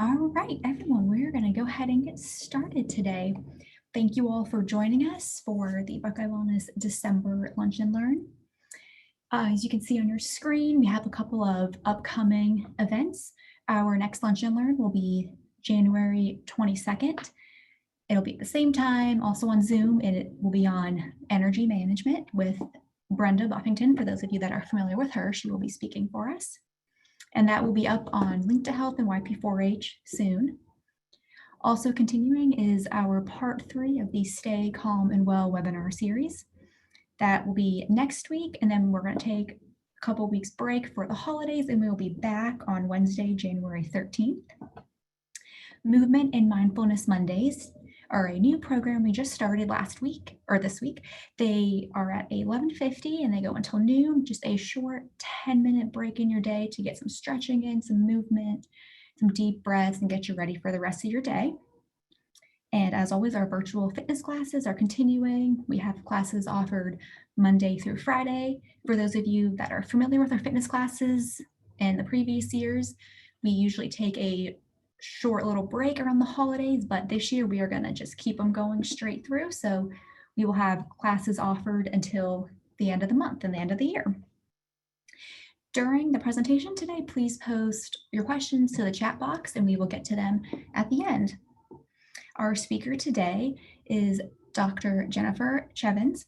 All right, everyone, we're going to go ahead and get started today. Thank you all for joining us for the Buckeye Wellness December Lunch and Learn. As you can see on your screen, we have a couple of upcoming events. Our next Lunch and Learn will be January 22nd. It'll be at the same time, also on Zoom, and it will be on energy management with Brenda Buffington. For those of you that are familiar with her, she will be speaking for us. And that will be up on Link to Health and YP4H soon. Also continuing is our part 3 of the Stay Calm and Well webinar series. That will be next week, and then we're going to take a couple weeks break for the holidays, and we'll be back on Wednesday, January 13th. Movement and Mindfulness Mondays are a new program we just started this week. They are at 11:50 and they go until noon, just a short 10-minute break in your day to get some stretching in, some movement, some deep breaths, and get you ready for the rest of your day. And as always, our virtual fitness classes are continuing. We have classes offered Monday through Friday. For those of you that are familiar with our fitness classes in the previous years, we usually take a short little break around the holidays, but this year we are going to just keep them going straight through. So we will have classes offered until the end of the month and the end of the year. During the presentation today, please post your questions to the chat box and we will get to them at the end. Our speaker today is Dr. Jennifer Chevins.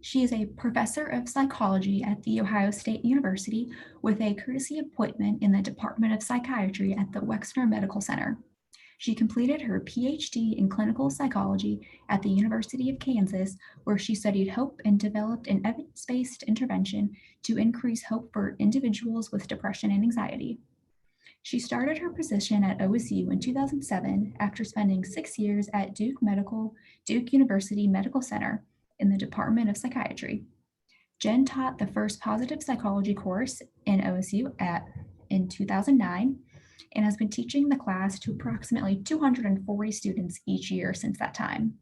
She is a professor of psychology at The Ohio State University with a courtesy appointment in the Department of Psychiatry at the Wexner Medical Center. She completed her PhD in clinical psychology at the University of Kansas, where she studied hope and developed an evidence-based intervention to increase hope for individuals with depression and anxiety. She started her position at OSU in 2007 after spending 6 years at Duke University Medical Center in the Department of Psychiatry. Jen taught the first positive psychology course in OSU in 2009 and has been teaching the class to approximately 240 students each year since that time.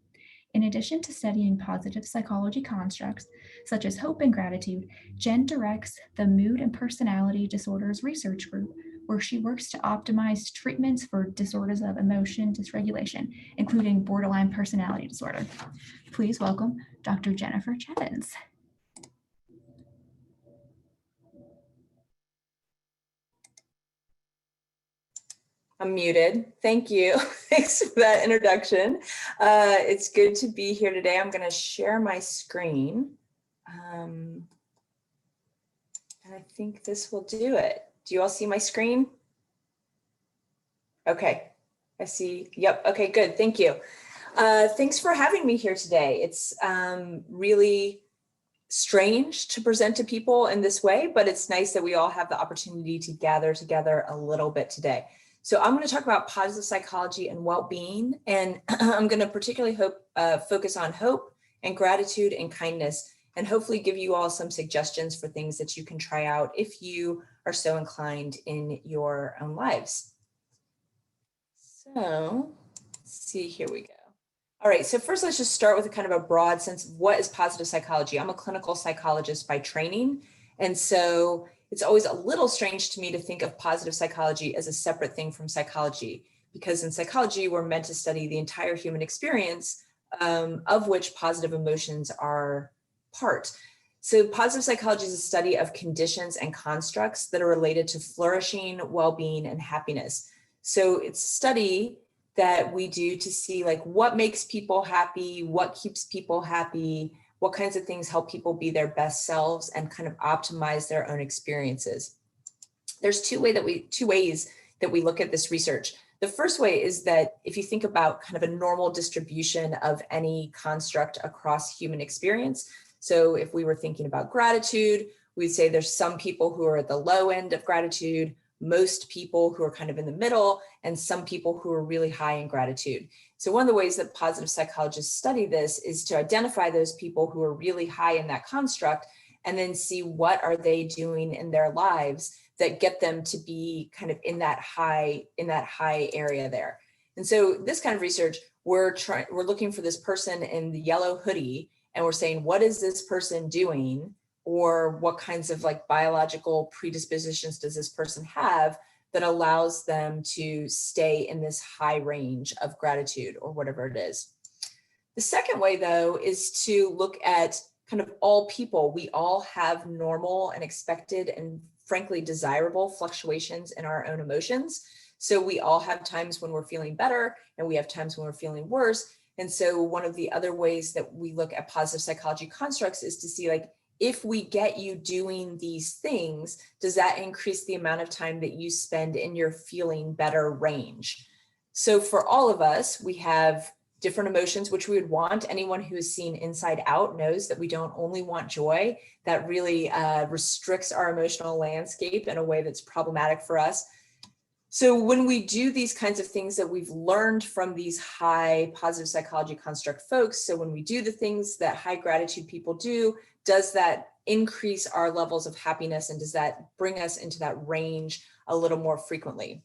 In addition to studying positive psychology constructs such as hope and gratitude, Jen directs the Mood and Personality Disorders Research Group, where she works to optimize treatments for disorders of emotion dysregulation, including borderline personality disorder. Please welcome Dr. Jennifer Chevins. I'm muted. Thank you. Thanks for that introduction. It's good to be here today. I'm going to share my screen. And I think this will do it. Do you all see my screen? Okay, I see. Yep. Okay, good. Thank you. Thanks for having me here today. It's really strange to present to people in this way, but it's nice that we all have the opportunity to gather together a little bit today. So I'm going to talk about positive psychology and well-being, and I'm going to particularly focus on hope and gratitude and kindness, and hopefully give you all some suggestions for things that you can try out if you are so inclined in your own lives. So let's see, here we go. All right, so first let's just start with a kind of a broad sense of what is positive psychology. I'm a clinical psychologist by training, and so it's always a little strange to me to think of positive psychology as a separate thing from psychology, because in psychology, we're meant to study the entire human experience, of which positive emotions are part. So positive psychology is a study of conditions and constructs that are related to flourishing, well-being, and happiness. So it's a study that we do to see like what makes people happy, what keeps people happy, what kinds of things help people be their best selves and kind of optimize their own experiences. There's two ways that we look at this research. The first way is that if you think about kind of a normal distribution of any construct across human experience, so if we were thinking about gratitude, we'd say there's some people who are at the low end of gratitude, most people who are kind of in the middle, and some people who are really high in gratitude. So one of the ways that positive psychologists study this is to identify those people who are really high in that construct and then see what are they doing in their lives that get them to be kind of in that high area there. And so this kind of research, we're looking for this person in the yellow hoodie and we're saying, what is this person doing? Or what kinds of like biological predispositions does this person have that allows them to stay in this high range of gratitude or whatever it is. The second way, though, is to look at kind of all people. We all have normal and expected and frankly desirable fluctuations in our own emotions. So we all have times when we're feeling better and we have times when we're feeling worse. And so one of the other ways that we look at positive psychology constructs is to see, like, if we get you doing these things, does that increase the amount of time that you spend in your feeling better range? So for all of us, we have different emotions, which we would want. Anyone who has seen Inside Out knows that we don't only want joy. That really restricts our emotional landscape in a way that's problematic for us. So when we do these kinds of things that we've learned from these high positive psychology construct folks, so when we do the things that high gratitude people do, does that increase our levels of happiness, and does that bring us into that range a little more frequently?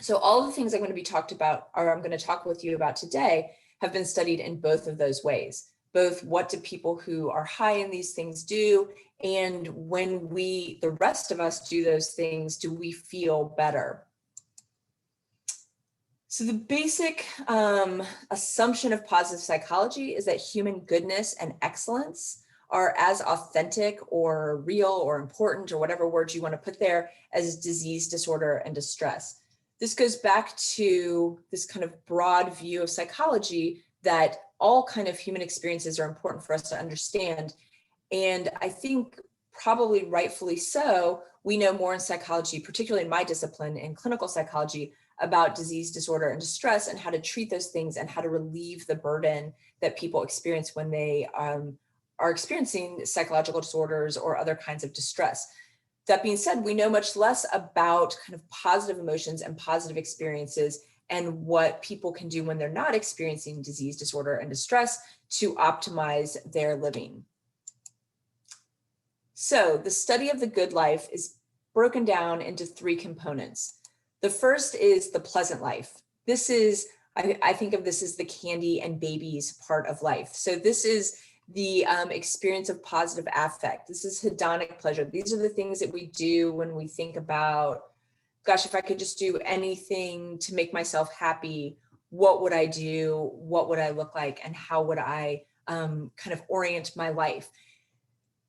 So all of the things I'm going to be talked about, or I'm going to talk with you about today, have been studied in both of those ways. Both what do people who are high in these things do, and when we, the rest of us, do those things, do we feel better? So the basic assumption of positive psychology is that human goodness and excellence are as authentic or real or important, or whatever words you want to put there, as disease, disorder, and distress. This goes back to this kind of broad view of psychology that all kind of human experiences are important for us to understand. And I think probably rightfully so, we know more in psychology, particularly in my discipline, in clinical psychology, about disease, disorder, and distress, and how to treat those things and how to relieve the burden that people experience when they are experiencing psychological disorders or other kinds of distress. That being said, we know much less about kind of positive emotions and positive experiences and what people can do when they're not experiencing disease, disorder, and distress to optimize their living. So the study of the good life is broken down into three components. The first is the pleasant life. This is, I think of this as the candy and babies part of life. So this is the experience of positive affect. This is hedonic pleasure. These are the things that we do when we think about, gosh, if I could just do anything to make myself happy, what would I do? What would I look like? And how would I kind of orient my life?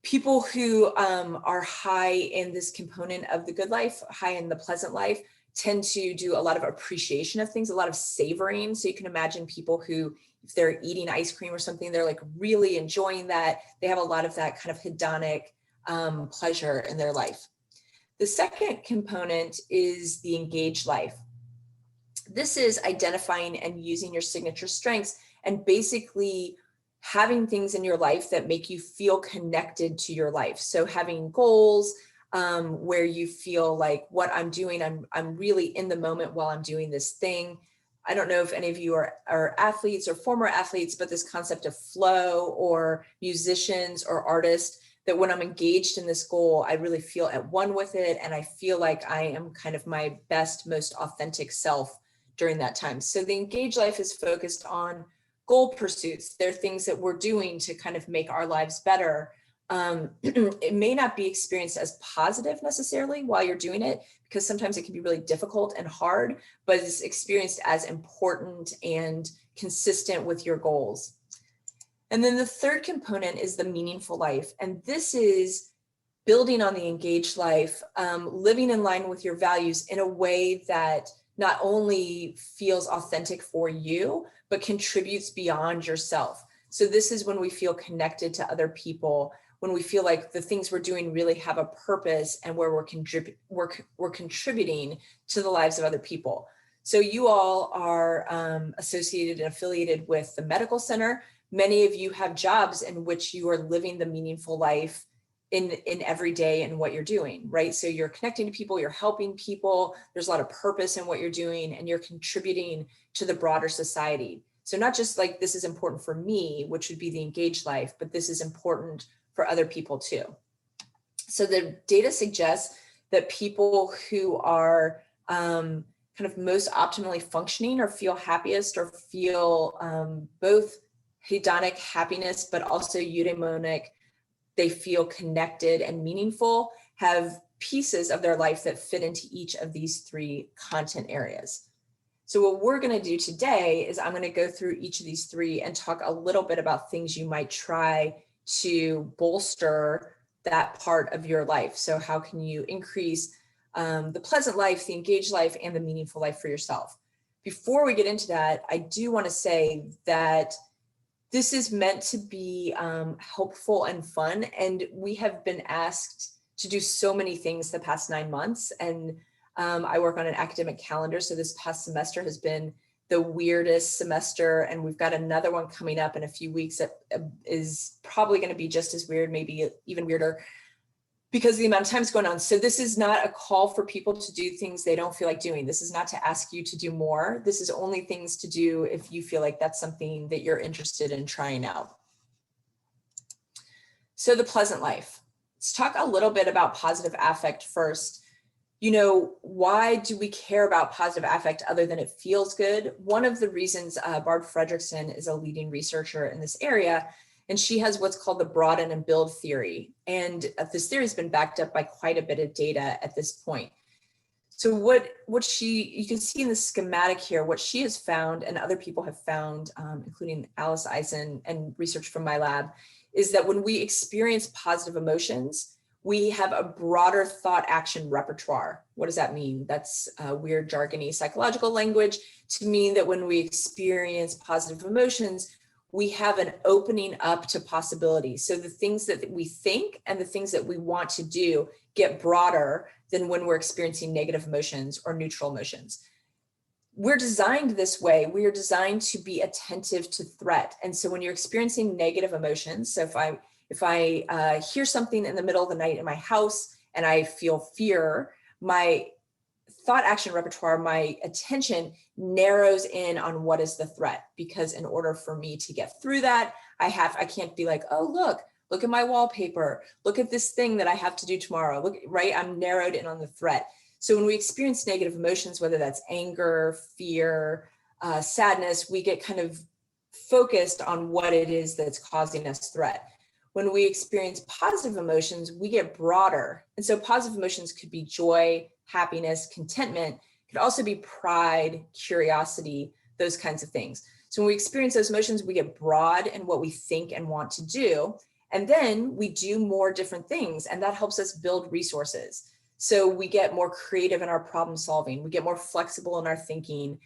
People who are high in this component of the good life, high in the pleasant life, tend to do a lot of appreciation of things, a lot of savoring. So you can imagine people who, if they're eating ice cream or something, they're like really enjoying that. They have a lot of that kind of hedonic pleasure in their life. The second component is the engaged life. This is identifying and using your signature strengths and basically having things in your life that make you feel connected to your life. So having goals, where you feel like what I'm doing, I'm really in the moment while I'm doing this thing. I don't know if any of you are athletes or former athletes, but this concept of flow, or musicians or artists, that when I'm engaged in this goal, I really feel at one with it. And I feel like I am kind of my best, most authentic self during that time. So the engaged life is focused on goal pursuits. They're things that we're doing to kind of make our lives better. It may not be experienced as positive necessarily while you're doing it, because sometimes it can be really difficult and hard, but it's experienced as important and consistent with your goals. And then the third component is the meaningful life. And this is building on the engaged life, living in line with your values in a way that not only feels authentic for you, but contributes beyond yourself. So this is when we feel connected to other people, when we feel like the things we're doing really have a purpose, and where we're contributing to the lives of other people. So you all are associated and affiliated with the medical center. Many of you have jobs in which you are living the meaningful life in every day and what you're doing, right? So you're connecting to people, you're helping people, there's a lot of purpose in what you're doing, and you're contributing to the broader society. So not just like, this is important for me, which would be the engaged life, but this is important for other people too. So the data suggests that people who are kind of most optimally functioning, or feel happiest, or feel both hedonic happiness, but also eudaimonic, they feel connected and meaningful, have pieces of their life that fit into each of these 3 content areas. So what we're going to do today is I'm going to go through each of these 3 and talk a little bit about things you might try to bolster that part of your life. So how can you increase the pleasant life, the engaged life, and the meaningful life for yourself? Before we get into that, I do want to say that this is meant to be helpful and fun. And we have been asked to do so many things the past 9 months. And I work on an academic calendar. So this past semester has been the weirdest semester. And we've got another one coming up in a few weeks that is probably going to be just as weird, maybe even weirder, because of the amount of time is going on. So this is not a call for people to do things they don't feel like doing. This is not to ask you to do more. This is only things to do if you feel like that's something that you're interested in trying out. So the pleasant life. Let's talk a little bit about positive affect first. You know, why do we care about positive affect other than it feels good? One of the reasons, Barb Fredrickson is a leading researcher in this area, and she has what's called the broaden and build theory. And this theory has been backed up by quite a bit of data at this point. So you can see in the schematic here, what she has found and other people have found, including Alice Eisen and research from my lab, is that when we experience positive emotions, we have a broader thought action repertoire. What does that mean? That's weird jargony psychological language to mean that when we experience positive emotions, we have an opening up to possibilities. So the things that we think and the things that we want to do get broader than when we're experiencing negative emotions or neutral emotions. We're designed this way. We are designed to be attentive to threat. And so when you're experiencing negative emotions, so if I hear something in the middle of the night in my house and I feel fear, my thought action repertoire, my attention narrows in on what is the threat, because in order for me to get through that, I can't be like, oh, look at my wallpaper. Look at this thing that I have to do tomorrow. Look, right? I'm narrowed in on the threat. So when we experience negative emotions, whether that's anger, fear, sadness, we get kind of focused on what it is that's causing us threat. When we experience positive emotions, we get broader. And so positive emotions could be joy, happiness, contentment, could also be pride, curiosity, those kinds of things. So when we experience those emotions, we get broad in what we think and want to do. And then we do more different things, and that helps us build resources. So we get more creative in our problem solving, we get more flexible in our thinking,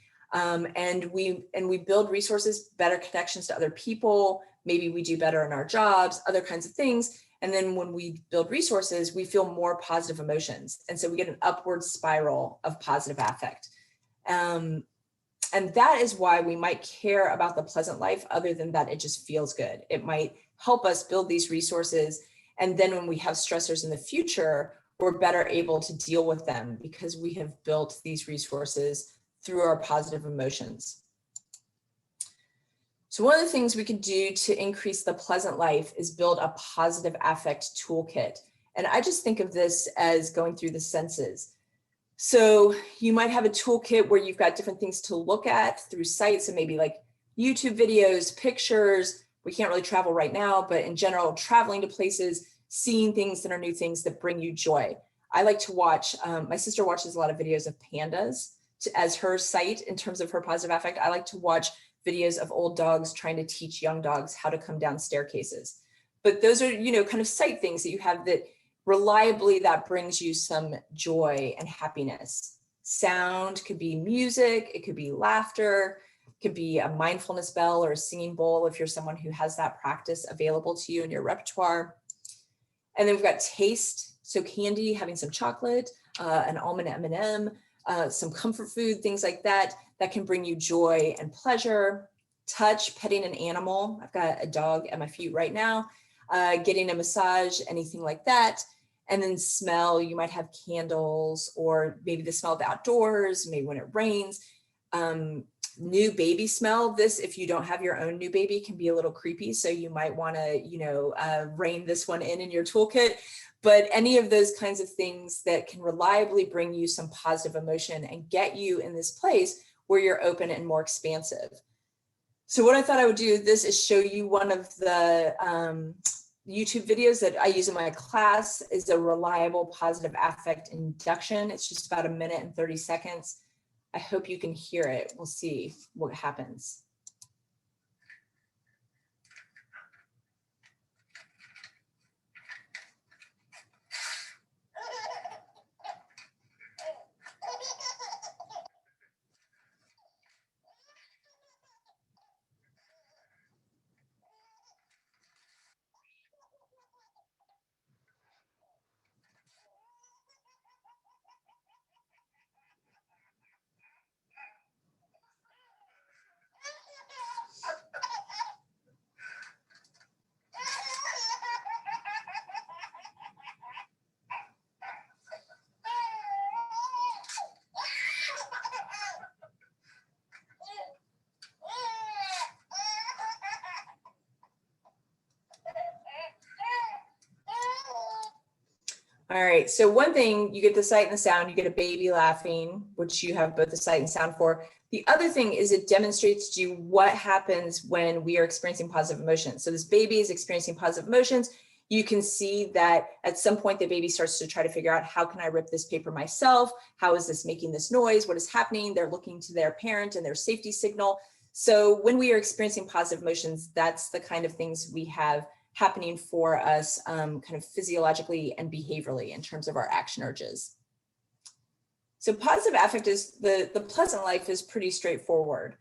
and we build resources, better connections to other people. Maybe we do better in our jobs, other kinds of things. And then when we build resources, we feel more positive emotions. And so we get an upward spiral of positive affect. And that is why we might care about the pleasant life, other than that it just feels good. It might help us build these resources. And then when we have stressors in the future, we're better able to deal with them because we have built these resources through our positive emotions. So one of the things we could do to increase the pleasant life is build a positive affect toolkit. And I just think of this as going through the senses. So you might have a toolkit where you've got different things to look at through sites, and maybe like YouTube videos, pictures. We can't really travel right now, but in general, traveling to places, seeing things that are new, things that bring you joy. I like to watch, my sister watches a lot of videos of pandas as her site in terms of her positive affect. I like to watch videos of old dogs trying to teach young dogs how to come down staircases. But those are, kind of site things that you have that reliably that brings you some joy and happiness. Sound could be music, it could be laughter, it could be a mindfulness bell or a singing bowl if you're someone who has that practice available to you in your repertoire. And then we've got taste, so candy, having some chocolate, an almond M&M, some comfort food, things like that can bring you joy and pleasure. Touch, petting an animal. I've got a dog at my feet right now. Getting a massage, anything like that. And then smell, you might have candles, or maybe the smell of the outdoors, maybe when it rains. New baby smell. This, if you don't have your own new baby, can be a little creepy. So you might want to, rein this one in your toolkit. But any of those kinds of things that can reliably bring you some positive emotion and get you in this place where you're open and more expansive. So what I thought I would do this is show you one of the, YouTube videos that I use in my class is a reliable positive affect induction. It's just about 1 minute and 30 seconds. I hope you can hear it. We'll see what happens. All right, so one thing, you get the sight and the sound, you get a baby laughing, which you have both the sight and sound for. The other thing is it demonstrates to you what happens when we are experiencing positive emotions. So this baby is experiencing positive emotions. You can see that at some point the baby starts to try to figure out, how can I rip this paper myself? How is this making this noise? What is happening? They're looking to their parent and their safety signal. So when we are experiencing positive emotions, that's the kind of things we have happening for us kind of physiologically and behaviorally in terms of our action urges. So positive affect is the pleasant life is pretty straightforward.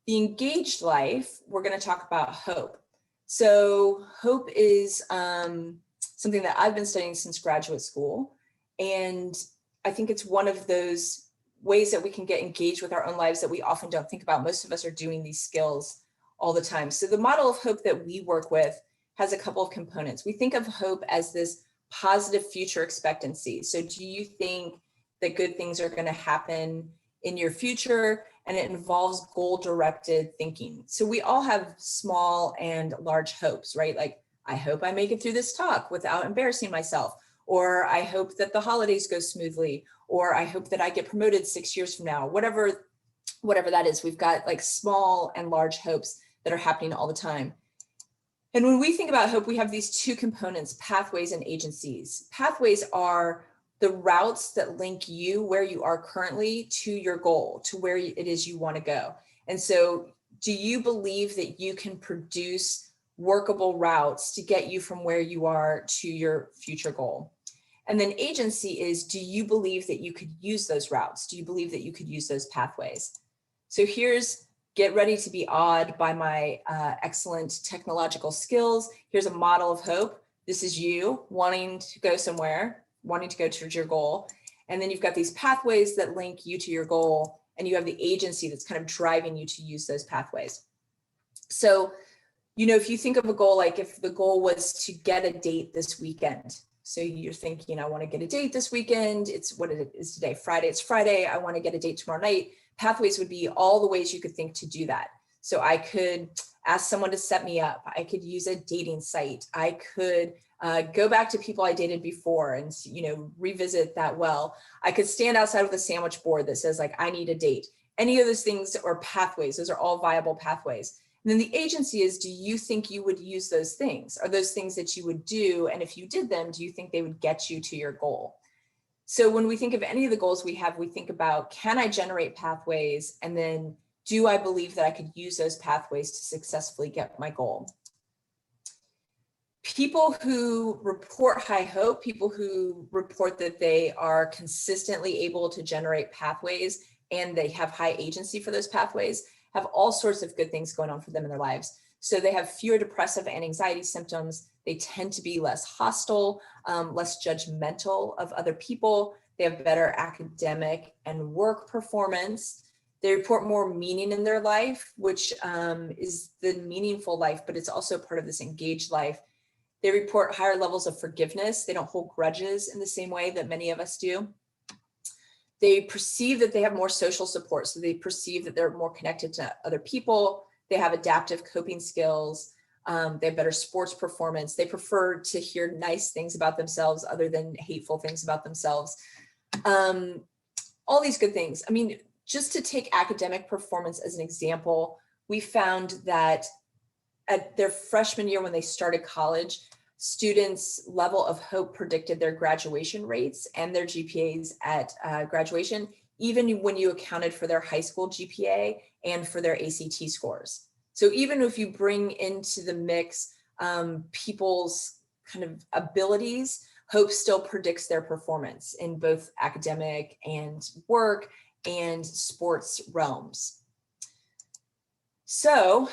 The engaged life, we're going to talk about hope. So hope is something that I've been studying since graduate school. And I think it's one of those ways that we can get engaged with our own lives that we often don't think about. Most of us are doing these skills all the time. So the model of hope that we work with has a couple of components. We think of hope as this positive future expectancy. So do you think that good things are going to happen in your future? And it involves goal-directed thinking. So we all have small and large hopes, right? Like, I hope I make it through this talk without embarrassing myself, or I hope that the holidays go smoothly, or I hope that I get promoted 6 years from now, whatever that is. We've got like small and large hopes that are happening all the time. And when we think about hope, we have these two components, pathways and agencies. Pathways are the routes that link you where you are currently to your goal, to where it is you want to go. And so do you believe that you can produce workable routes to get you from where you are to your future goal? And then agency is, do you believe that you could use those routes? Do you believe that you could use those pathways? So get ready to be awed by my excellent technological skills. Here's a model of hope. This is you wanting to go somewhere, wanting to go towards your goal. And then you've got these pathways that link you to your goal, and you have the agency that's kind of driving you to use those pathways. So, if you think of a goal, like if the goal was to get a date this weekend. So you're thinking, I want to get a date this weekend. It's what it is today, Friday. It's Friday. I want to get a date tomorrow night. Pathways would be all the ways you could think to do that. So I could ask someone to set me up. I could use a dating site. I could go back to people I dated before and, revisit that well. I could stand outside with a sandwich board that says like, I need a date. Any of those things are pathways. Those are all viable pathways. And then the agency is, do you think you would use those things? Are those things that you would do? And if you did them, do you think they would get you to your goal? So when we think of any of the goals we have, we think about, can I generate pathways? And then do I believe that I could use those pathways to successfully get my goal? People who report high hope, people who report that they are consistently able to generate pathways and they have high agency for those pathways, have all sorts of good things going on for them in their lives. So they have fewer depressive and anxiety symptoms. They tend to be less hostile, less judgmental of other people. They have better academic and work performance. They report more meaning in their life, which is the meaningful life, but it's also part of this engaged life. They report higher levels of forgiveness. They don't hold grudges in the same way that many of us do. They perceive that they have more social support. So they perceive that they're more connected to other people. They have adaptive coping skills. They have better sports performance. They prefer to hear nice things about themselves other than hateful things about themselves. All these good things. I mean, just to take academic performance as an example, we found that at their freshman year when they started college, students' level of hope predicted their graduation rates and their GPAs at graduation, even when you accounted for their high school GPA and for their ACT scores. So even if you bring into the mix people's kind of abilities, hope still predicts their performance in both academic and work and sports realms. So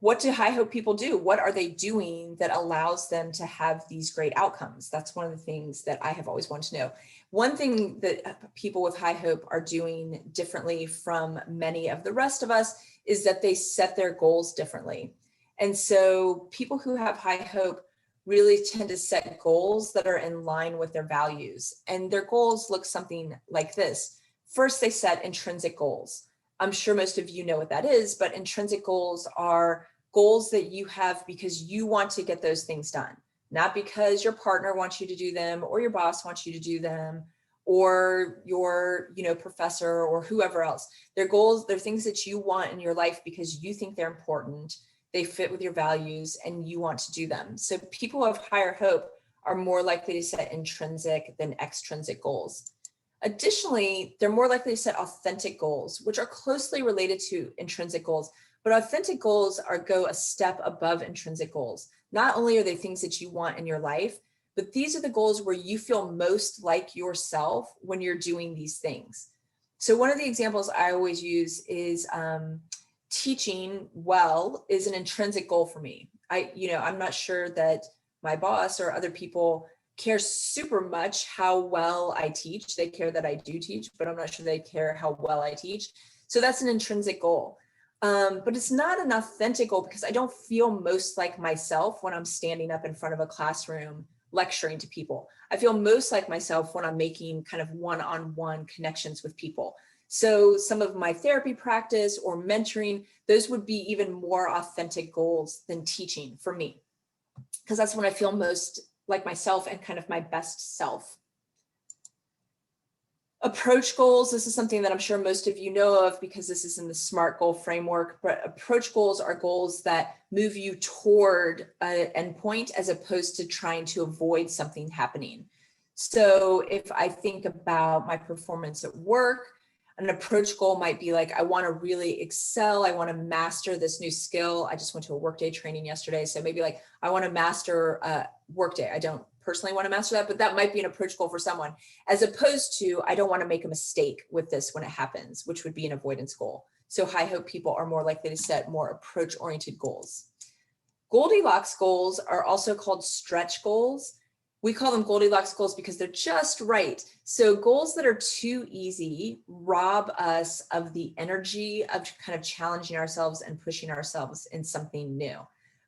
what do high hope people do? What are they doing that allows them to have these great outcomes? That's one of the things that I have always wanted to know. One thing that people with high hope are doing differently from many of the rest of us is that they set their goals differently. And so people who have high hope really tend to set goals that are in line with their values. And their goals look something like this. First, they set intrinsic goals. I'm sure most of you know what that is, but intrinsic goals are goals that you have because you want to get those things done, not because your partner wants you to do them or your boss wants you to do them or your professor or whoever else. They're goals, they're things that you want in your life because you think they're important, they fit with your values, and you want to do them. So people who have higher hope are more likely to set intrinsic than extrinsic goals. Additionally, they're more likely to set authentic goals, which are closely related to intrinsic goals, but authentic goals go a step above intrinsic goals. Not only are they things that you want in your life, but these are the goals where you feel most like yourself when you're doing these things. So one of the examples I always use is teaching well is an intrinsic goal for me. I'm not sure that my boss or other people care super much how well I teach. They care that I do teach, but I'm not sure they care how well I teach. So that's an intrinsic goal. But it's not an authentic goal because I don't feel most like myself when I'm standing up in front of a classroom lecturing to people. I feel most like myself when I'm making kind of one-on-one connections with people. So some of my therapy practice or mentoring, those would be even more authentic goals than teaching for me, because that's when I feel most like myself and kind of my best self. Approach goals, this is something that I'm sure most of you know of because this is in the SMART goal framework, but approach goals are goals that move you toward an endpoint as opposed to trying to avoid something happening. So if I think about my performance at work, an approach goal might be like, I want to really excel. I want to master this new skill. I just went to a Workday training yesterday. So maybe like, I want to master Workday. I don't personally want to master that, but that might be an approach goal for someone, as opposed to, I don't want to make a mistake with this when it happens, which would be an avoidance goal. So high hope people are more likely to set more approach-oriented goals. Goldilocks goals are also called stretch goals. We call them Goldilocks goals because they're just right. So goals that are too easy rob us of the energy of kind of challenging ourselves and pushing ourselves in something new.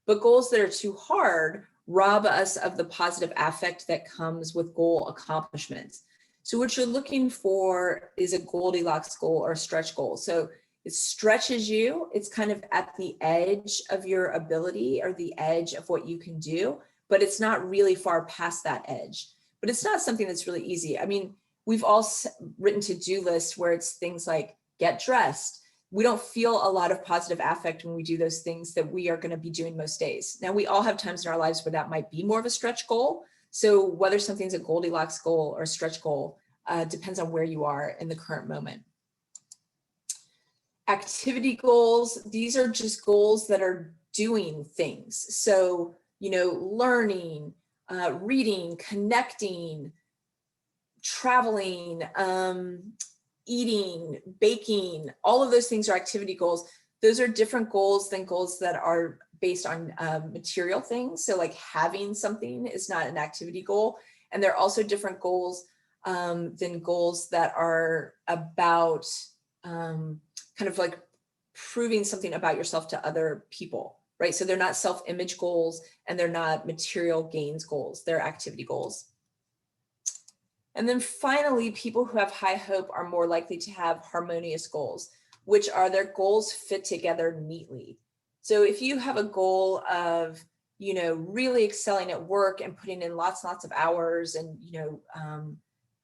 But goals that are too hard rob us of the positive affect that comes with goal accomplishments. So what you're looking for is a Goldilocks goal or a stretch goal. So it stretches you. It's kind of at the edge of your ability or the edge of what you can do, but it's not really far past that edge. But it's not something that's really easy. I mean, we've all written to-do lists where it's things like get dressed. We don't feel a lot of positive affect when we do those things that we are going to be doing most days. Now, we all have times in our lives where that might be more of a stretch goal. So whether something's a Goldilocks goal or a stretch goal depends on where you are in the current moment. Activity goals, these are just goals that are doing things. So, learning, reading, connecting, traveling, eating, baking, all of those things are activity goals. Those are different goals than goals that are based on material things. So like having something is not an activity goal. And they're also different goals than goals that are about kind of like proving something about yourself to other people, right? So they're not self-image goals and they're not material gains goals. They're activity goals. And then finally, people who have high hope are more likely to have harmonious goals, which are their goals fit together neatly. So if you have a goal of, really excelling at work and putting in lots and lots of hours and,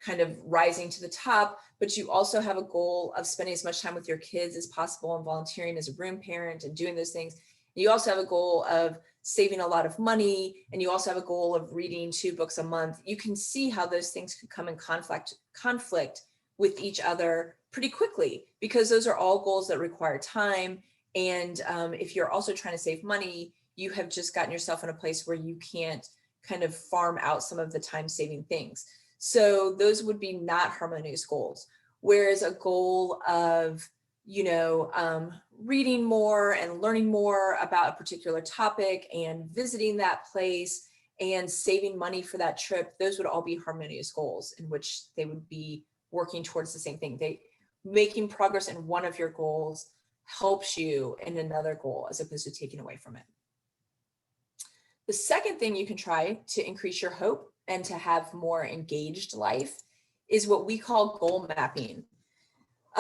kind of rising to the top, but you also have a goal of spending as much time with your kids as possible and volunteering as a room parent and doing those things. You also have a goal of saving a lot of money, and you also have a goal of reading 2 books a month, you can see how those things could come in conflict with each other pretty quickly, because those are all goals that require time. And if you're also trying to save money, you have just gotten yourself in a place where you can't kind of farm out some of the time saving things. So those would be not harmonious goals. Whereas a goal of, reading more and learning more about a particular topic and visiting that place and saving money for that trip, those would all be harmonious goals in which they would be working towards the same thing. Making progress in one of your goals helps you in another goal as opposed to taking away from it. The second thing you can try to increase your hope and to have more engaged life is what we call goal mapping.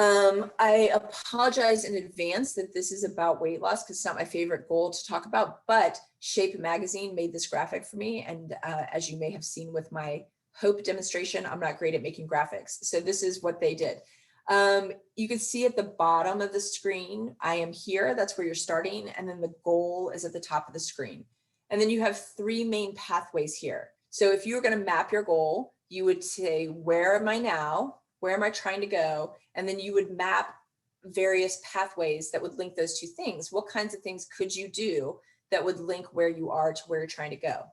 I apologize in advance that this is about weight loss because it's not my favorite goal to talk about, but Shape Magazine made this graphic for me. And as you may have seen with my hope demonstration, I'm not great at making graphics. So this is what they did. You can see at the bottom of the screen, I am here, that's where you're starting. And then the goal is at the top of the screen. And then you have 3 main pathways here. So if you were going to map your goal, you would say, where am I now? Where am I trying to go? And then you would map various pathways that would link those 2 things. What kinds of things could you do that would link where you are to where you're trying to go?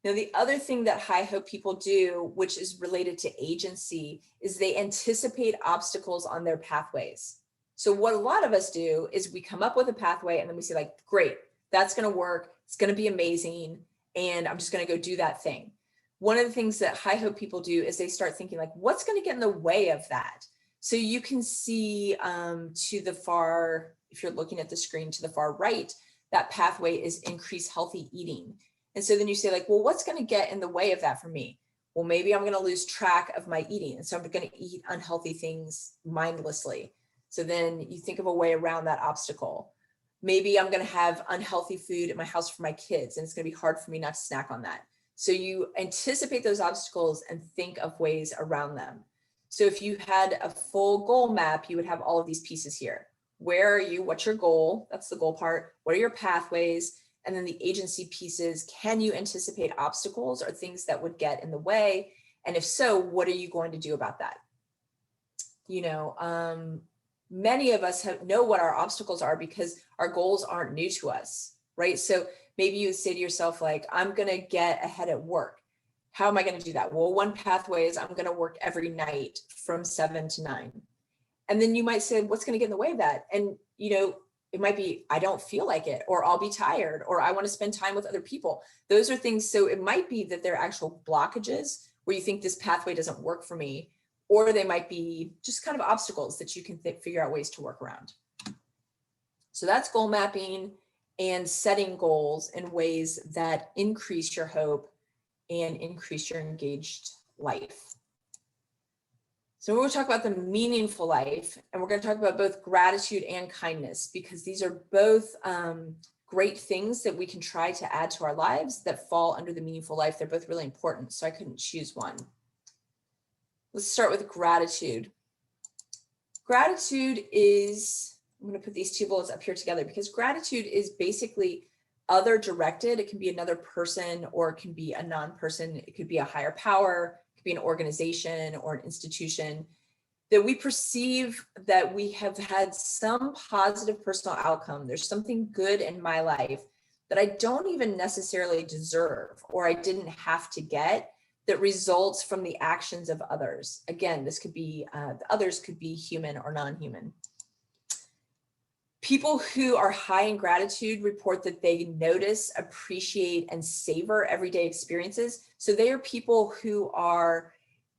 Now, the other thing that high hope people do, which is related to agency, is they anticipate obstacles on their pathways. So what a lot of us do is we come up with a pathway and then we say like, great, that's going to work. It's going to be amazing. And I'm just going to go do that thing. One of the things that high hope people do is they start thinking like, what's going to get in the way of that? So you can see to the far, if you're looking at the screen to the far right, that pathway is increase healthy eating. And so then you say like, well, what's going to get in the way of that for me? Well, maybe I'm going to lose track of my eating. And so I'm going to eat unhealthy things mindlessly. So then you think of a way around that obstacle. Maybe I'm going to have unhealthy food at my house for my kids, and it's going to be hard for me not to snack on that. So you anticipate those obstacles and think of ways around them. So if you had a full goal map, you would have all of these pieces here. Where are you? What's your goal? That's the goal part. What are your pathways? And then the agency pieces, can you anticipate obstacles or things that would get in the way? And if so, what are you going to do about that? Many of us know what our obstacles are because our goals aren't new to us, right? So maybe you say to yourself, like, I'm going to get ahead at work. How am I going to do that? Well, one pathway is I'm going to work every night from 7 to 9. And then you might say, what's going to get in the way of that? And, it might be, I don't feel like it, or I'll be tired, or I want to spend time with other people. Those are things. So it might be that they're actual blockages where you think this pathway doesn't work for me, or they might be just kind of obstacles that you can figure out ways to work around. So that's goal mapping and setting goals in ways that increase your hope and increase your engaged life. So we're going to talk about the meaningful life, and we're going to talk about both gratitude and kindness, because these are both great things that we can try to add to our lives that fall under the meaningful life. They're both really important, so I couldn't choose one. Let's start with gratitude. Gratitude is, I'm going to put these 2 bullets up here together because gratitude is basically other directed. It can be another person, or it can be a non-person. It could be a higher power. Be an organization or an institution that we perceive that we have had some positive personal outcome. There's something good in my life that I don't even necessarily deserve, or I didn't have to get, that results from the actions of others. Again, this could be, the others could be human or non-human. People who are high in gratitude report that they notice, appreciate, and savor everyday experiences. So they are people who are,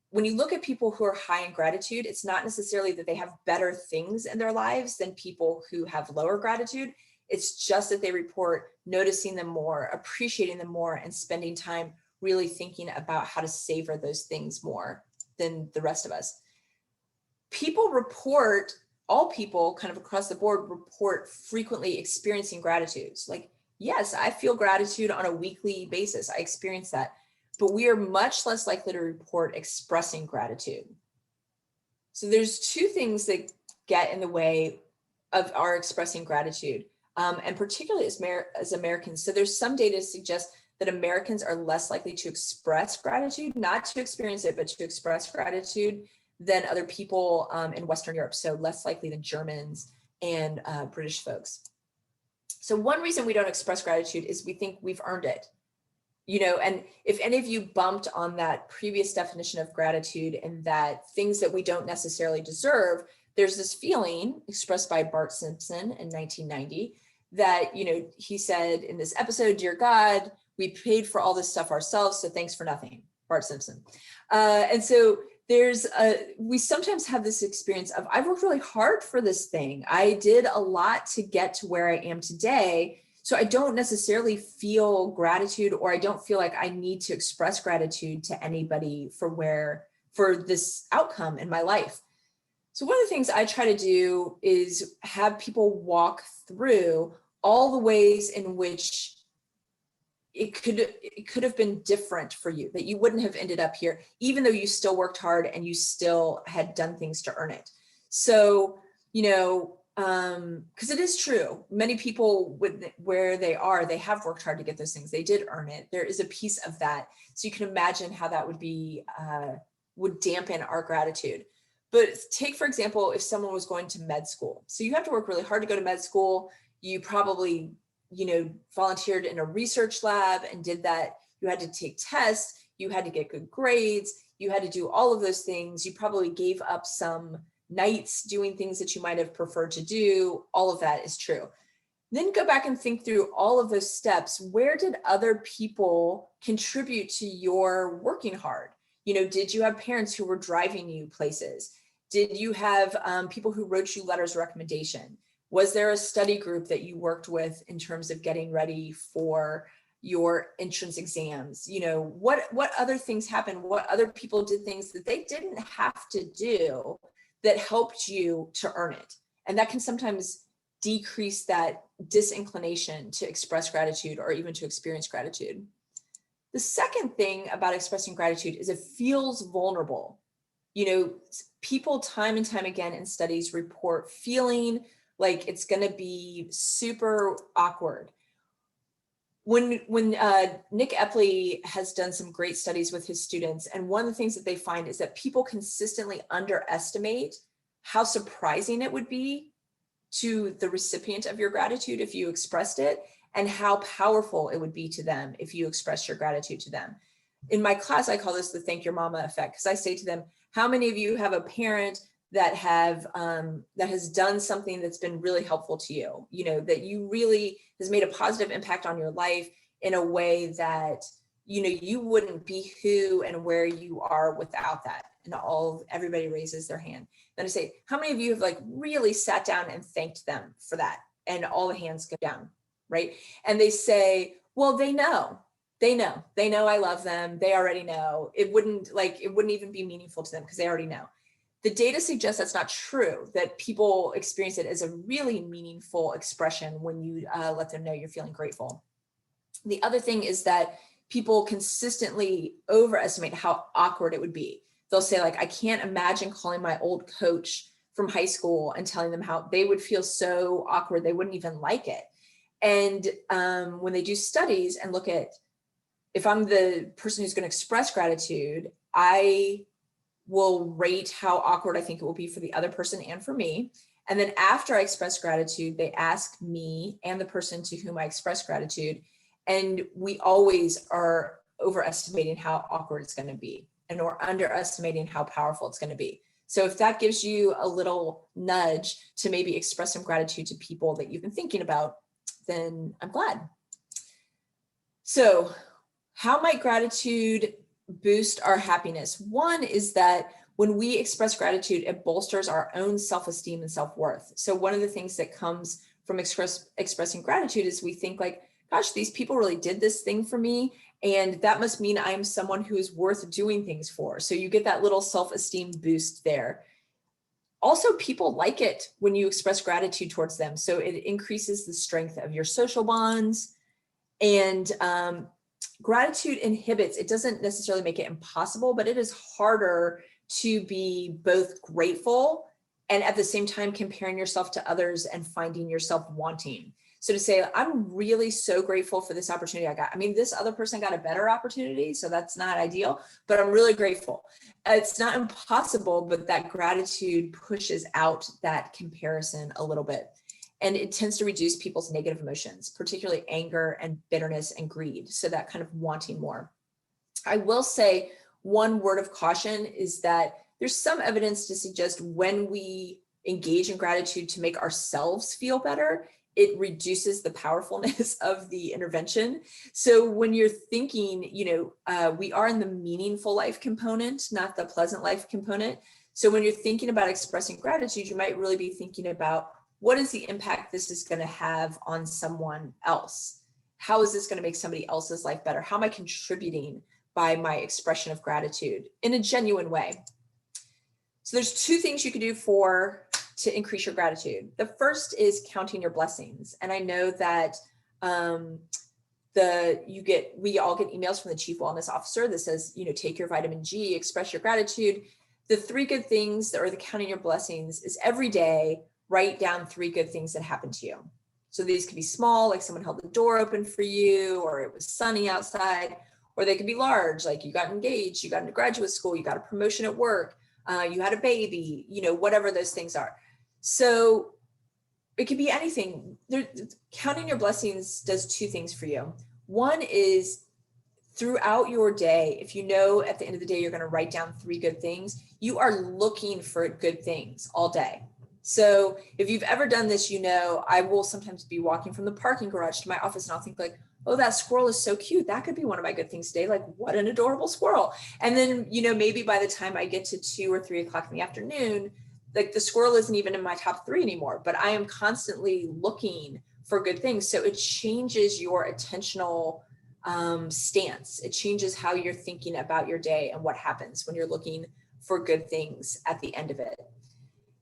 when you look at people who are high in gratitude, it's not necessarily that they have better things in their lives than people who have lower gratitude. It's just that they report noticing them more, appreciating them more, and spending time really thinking about how to savor those things more than the rest of us. All people kind of across the board report frequently experiencing gratitudes. Like, yes, I feel gratitude on a weekly basis. I experience that, but we are much less likely to report expressing gratitude. So there's 2 things that get in the way of our expressing gratitude. and particularly as Americans. So there's some data to suggest that Americans are less likely to express gratitude, not to experience it, but to express gratitude than other people in Western Europe. So less likely than Germans and British folks. So one reason we don't express gratitude is we think we've earned it. And if any of you bumped on that previous definition of gratitude and that things that we don't necessarily deserve, there's this feeling expressed by Bart Simpson in 1990 that, he said in this episode, "Dear God, we paid for all this stuff ourselves, so thanks for nothing," Bart Simpson. And so we sometimes have this experience of, I've worked really hard for this thing. I did a lot to get to where I am today. So I don't necessarily feel gratitude, or I don't feel like I need to express gratitude to anybody for this outcome in my life. So one of the things I try to do is have people walk through all the ways in which it could have been different for you, that you wouldn't have ended up here, even though you still worked hard and you still had done things to earn it. So, because it is true, many people where they are, they have worked hard to get those things. They did earn it. There is a piece of that. So you can imagine how that would dampen our gratitude. But take, for example, if someone was going to med school. So you have to work really hard to go to med school. You probably volunteered in a research lab and did that. You had to take tests, you had to get good grades, you had to do all of those things. You probably gave up some nights doing things that you might have preferred to do. All of that is true. Then go back and think through all of those steps. Where did other people contribute to your working hard? Did you have parents who were driving you places? Did you have people who wrote you letters of recommendation? Was there a study group that you worked with in terms of getting ready for your entrance exams? What other things happened? What other people did things that they didn't have to do that helped you to earn it? And that can sometimes decrease that disinclination to express gratitude or even to experience gratitude. The second thing about expressing gratitude is it feels vulnerable. People time and time again in studies report feeling like it's going to be super awkward. When Nick Epley has done some great studies with his students, and one of the things that they find is that people consistently underestimate how surprising it would be to the recipient of your gratitude if you expressed it, and how powerful it would be to them if you expressed your gratitude to them. In my class, I call this the thank your mama effect, because I say to them, how many of you have a parent that has done something that's been really helpful to you, that you really has made a positive impact on your life in a way that, you wouldn't be who and where you are without that. And everybody raises their hand. Then I say, how many of you have really sat down and thanked them for that? And all the hands go down, right? And they say, well, they know I love them. They already know. It wouldn't even be meaningful to them because they already know. The data suggests that's not true, that people experience it as a really meaningful expression when you let them know you're feeling grateful. The other thing is that people consistently overestimate how awkward it would be. They'll say, I can't imagine calling my old coach from high school and telling them how they would feel so awkward, they wouldn't even like it. And when they do studies and look at, if I'm the person who's going to express gratitude, I will rate how awkward I think it will be for the other person and for me. And then after I express gratitude, they ask me and the person to whom I express gratitude. And we always are overestimating how awkward it's going to be, and we're underestimating how powerful it's going to be. So if that gives you a little nudge to maybe express some gratitude to people that you've been thinking about, then I'm glad. So how might gratitude boost our happiness? One is that when we express gratitude, it bolsters our own self-esteem and self-worth. So one of the things that comes from expressing gratitude is we think gosh, these people really did this thing for me, and that must mean I'm someone who is worth doing things for. So you get that little self-esteem boost there. Also, people like it when you express gratitude towards them. So it increases the strength of your social bonds. And gratitude inhibits, it doesn't necessarily make it impossible, but it is harder to be both grateful and at the same time comparing yourself to others and finding yourself wanting. So to say, I'm really so grateful for this opportunity I got. I mean, this other person got a better opportunity, so that's not ideal, but I'm really grateful. It's not impossible, but that gratitude pushes out that comparison a little bit. And it tends to reduce people's negative emotions, particularly anger and bitterness and greed. So that kind of wanting more. I will say one word of caution is that there's some evidence to suggest when we engage in gratitude to make ourselves feel better, it reduces the powerfulness of the intervention. So when you're thinking, we are in the meaningful life component, not the pleasant life component. So when you're thinking about expressing gratitude, you might really be thinking about what is the impact this is going to have on someone else? How is this going to make somebody else's life better? How am I contributing by my expression of gratitude in a genuine way? So there's two things you can do to increase your gratitude. The first is counting your blessings. And I know that we all get emails from the chief wellness officer that says, take your vitamin G, express your gratitude. The 3 good things, or the counting your blessings, is every day write down 3 good things that happened to you. So these could be small, like someone held the door open for you, or it was sunny outside, or they could be large, like you got engaged, you got into graduate school, you got a promotion at work, you had a baby, whatever those things are. So it could be anything. Counting your blessings does 2 things for you. One is throughout your day, if at the end of the day, you're going to write down 3 good things, you are looking for good things all day. So if you've ever done this, I will sometimes be walking from the parking garage to my office and I'll think like, oh, that squirrel is so cute. That could be one of my good things today. Like, what an adorable squirrel. And then, maybe by the time I get to 2 or 3 o'clock in the afternoon, like the squirrel isn't even in my top 3 anymore, but I am constantly looking for good things. So it changes your attentional stance. It changes how you're thinking about your day and what happens when you're looking for good things at the end of it.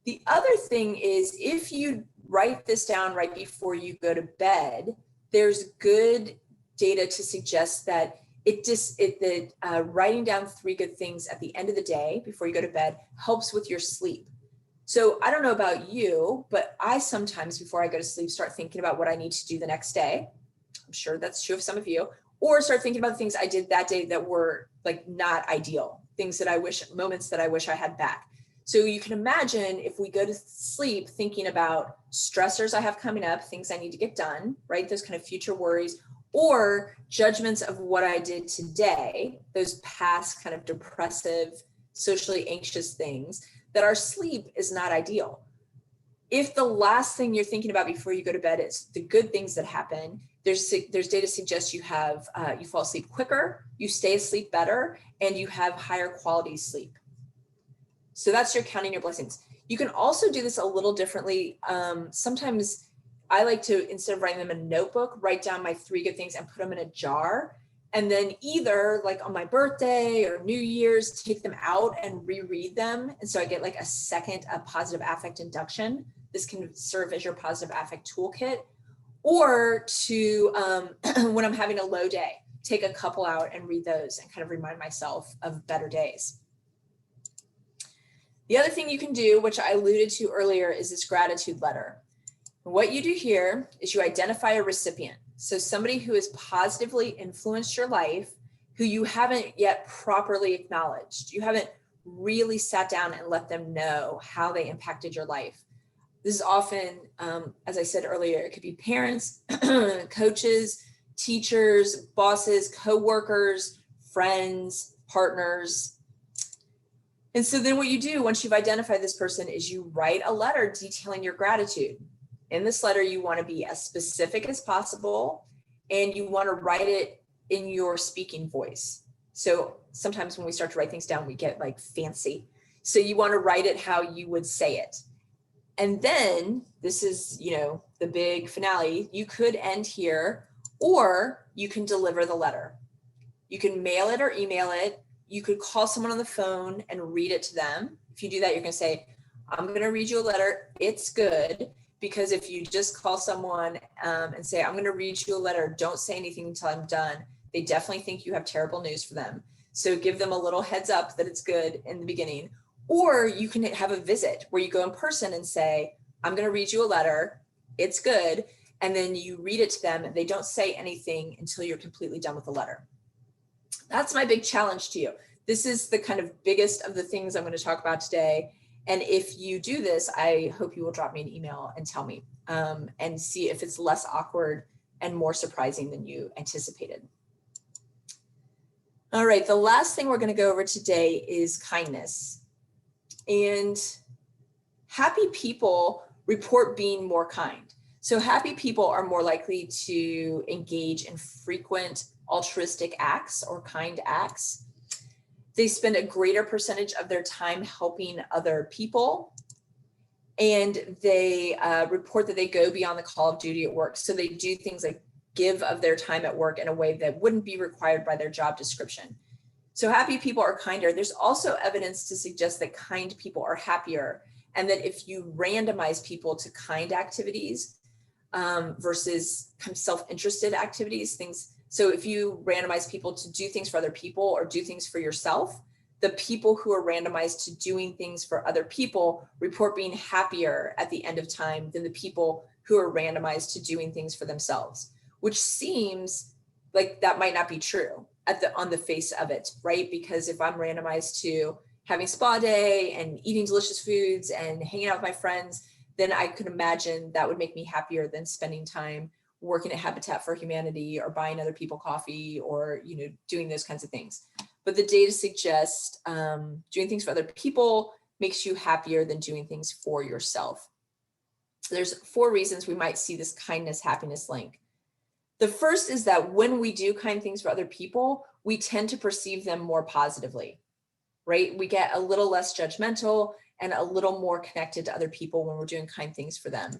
The other thing is, if you write this down right before you go to bed, there's good data to suggest that writing down 3 good things at the end of the day before you go to bed helps with your sleep. So I don't know about you, but I sometimes before I go to sleep start thinking about what I need to do the next day. I'm sure that's true of some of you. Or start thinking about the things I did that day that were like not ideal, moments that I wish I had back. So you can imagine if we go to sleep thinking about stressors I have coming up, things I need to get done, right? Those kind of future worries, or judgments of what I did today, those past kind of depressive, socially anxious things, that our sleep is not ideal. If the last thing you're thinking about before you go to bed is the good things that happen, there's data suggests you fall asleep quicker, you stay asleep better, and you have higher quality sleep. So that's your counting your blessings. You can also do this a little differently. Sometimes I like to, instead of writing them in a notebook, write down my 3 good things and put them in a jar. And then either like on my birthday or New Year's, take them out and reread them. And so I get like a positive affect induction. This can serve as your positive affect toolkit. Or to, when I'm having a low day, take a couple out and read those and kind of remind myself of better days. The other thing you can do, which I alluded to earlier, is this gratitude letter. What you do here is you identify a recipient. So somebody who has positively influenced your life, who you haven't yet properly acknowledged. You haven't really sat down and let them know how they impacted your life. This is often, as I said earlier, it could be parents, coaches, teachers, bosses, coworkers, friends, partners. And so then what you do once you've identified this person is you write a letter detailing your gratitude. In this letter, you want to be as specific as possible, and you want to write it in your speaking voice. So sometimes when we start to write things down, we get like fancy. So you want to write it how you would say it. And then this is, the big finale. You could end here, or you can deliver the letter. You can mail it or email it. You could call someone on the phone and read it to them. If you do that, you're going to say, I'm going to read you a letter. It's good. Because if you just call someone and say, I'm going to read you a letter, don't say anything until I'm done, they definitely think you have terrible news for them. So give them a little heads up that it's good in the beginning. Or you can have a visit where you go in person and say, I'm going to read you a letter. It's good. and then you read it to them and they don't say anything until you're completely done with the letter. That's my big challenge to you. This is the kind of biggest of the things I'm going to talk about today. And if you do this, I hope you will drop me an email and tell me, and see if it's less awkward and more surprising than you anticipated. All right, the last thing we're going to go over today is kindness. And happy people report being more kind. So happy people are more likely to engage in frequent altruistic acts or kind acts. They spend a greater percentage of their time helping other people. And they report that they go beyond the call of duty at work. So they do things like give of their time at work in a way that wouldn't be required by their job description. So happy people are kinder. There's also evidence to suggest that kind people are happier, and that if you randomize people to kind activities versus kind of self-interested activities, so if you randomize people to do things for other people or do things for yourself, the people who are randomized to doing things for other people report being happier at the end of time than the people who are randomized to doing things for themselves, which seems like that might not be true on the face of it, right? Because if I'm randomized to having spa day and eating delicious foods and hanging out with my friends, then I could imagine that would make me happier than spending time working at Habitat for Humanity or buying other people coffee or, doing those kinds of things. But the data suggests doing things for other people makes you happier than doing things for yourself. There's 4 reasons we might see this kindness happiness link. The first is that when we do kind things for other people, we tend to perceive them more positively, right? We get a little less judgmental and a little more connected to other people when we're doing kind things for them.